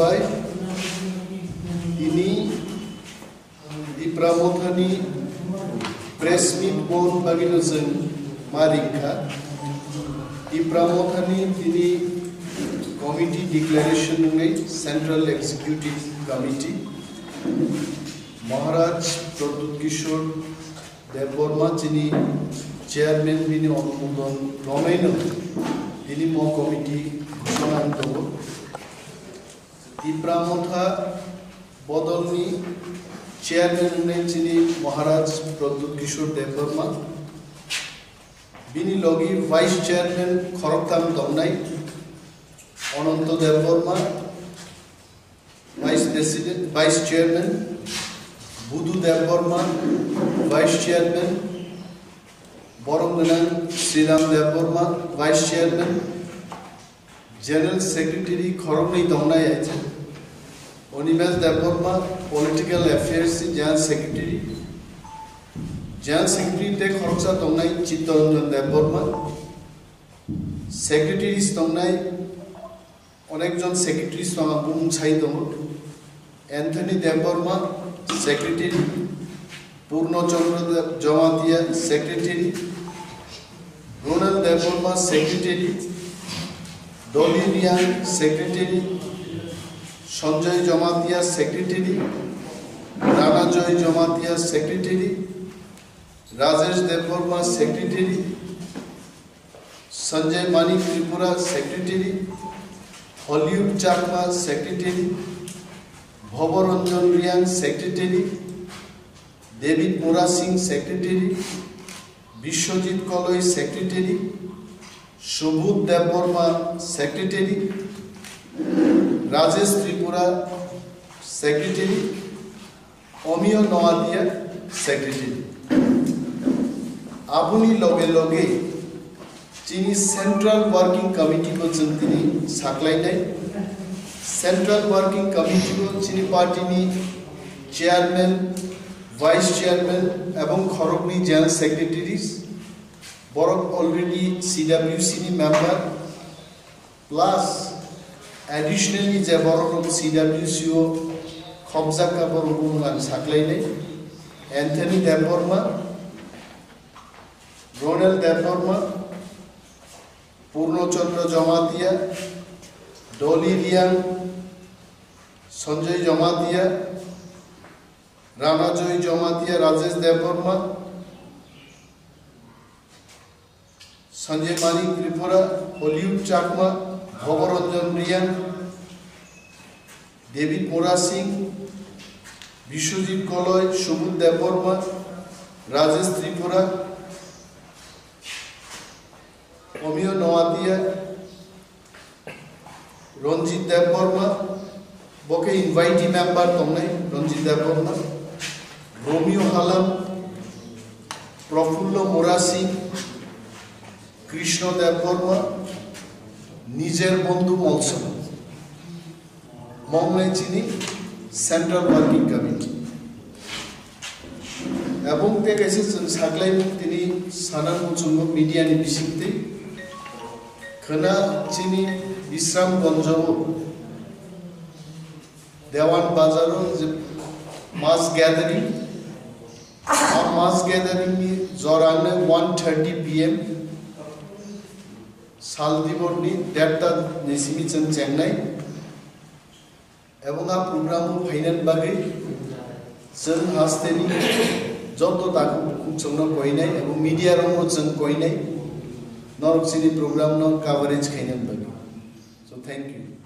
Hambai ini Ipramothani press meet board baginuzen Marika Ipramothani ini committee declaration ngai Central Executive Committee Maharaj Pradut Kishore Deborma chini chairman bini অনুমোদন রমেন তিনি মো committee ঘোষণা করব ইপ্রামথা বদলনি chairman ने যিনি মহারাজ প্রদ্যুৎ কিশোর দেববর্মা বিনি লগি vice chairman খরকতাম দমনাই Ananta Debbarma vice chairman Budhu Debbarma vice chairman Borongganan Sriram Deborma Vice Chairman General Secretary Khorogni Dongnai ache Onimes Deborma Political Affairs General Secretary te Khoroksa Dongnai Chittoranjan Deborma Secretaries Dongnai Onekjon Secretaries Tonga Bumchai Dongo Anthony Deborma Secretary Purno Chandra Jamatia Secretary Ronald Deborma Secretary Dolly Rian Secretary Sanjay Jamatia Secretary Rana Joy Jamatia Secretary Rajesh Deborma Secretary Sanjay Mani Tripura Secretary Hollywood Chakma Secretary Bhavaranjan Rian Secretary David Mora Singh Secretary Bishwajit Koloi Secretary Shubhut Deborma Secretary Rajesh Tripura Secretary Omiyo Noadia Secretary Abuni Loge Loge Chini Central Working Committee ko chintini saklai nai Central Working Committee ko Chini Party ni Chairman Vice Chairman এবং Khorogni General Secretaries Borok already CWC ni member plus additionally je Borok CWC o Khobja ka Borok ngan saklai nei Anthony Deborma Ronald Deborma Purno Chandra Jamatia Dolly Rian Sanjay Jamatia Rana Joy Jamatia Rajesh Deborma Sanjay Mani Tripura Hollywood Chakma Bhavaranjan Rian David Mora Singh Bishwajit Koloi Shubhut Deborma Rajesh Tripura Omiyo Noadia Ranjit Deborma Boke invitee member tomnai Ranjit Deborma Romeo Halam, Prafullo Morasi, Krishna Deborma, Nijer Bondhu also. Mongnai Chini, Central Working Committee. Abong te kaise saklai tini sanan muchungo media ni bisikte. Khana Chini Bisram Gonjabo Dewan Bazaro mass gathering. Our mass gathering is Zorane 1:30 PM. Saldivor ni Delta Nesimichan Chennai. Ebonga program final bagi Chen Hasteni Joto Taku Chongno Koinai, Ebong media romo Chen Koinai, Norok City program no coverage Kenyan bagi. So thank you.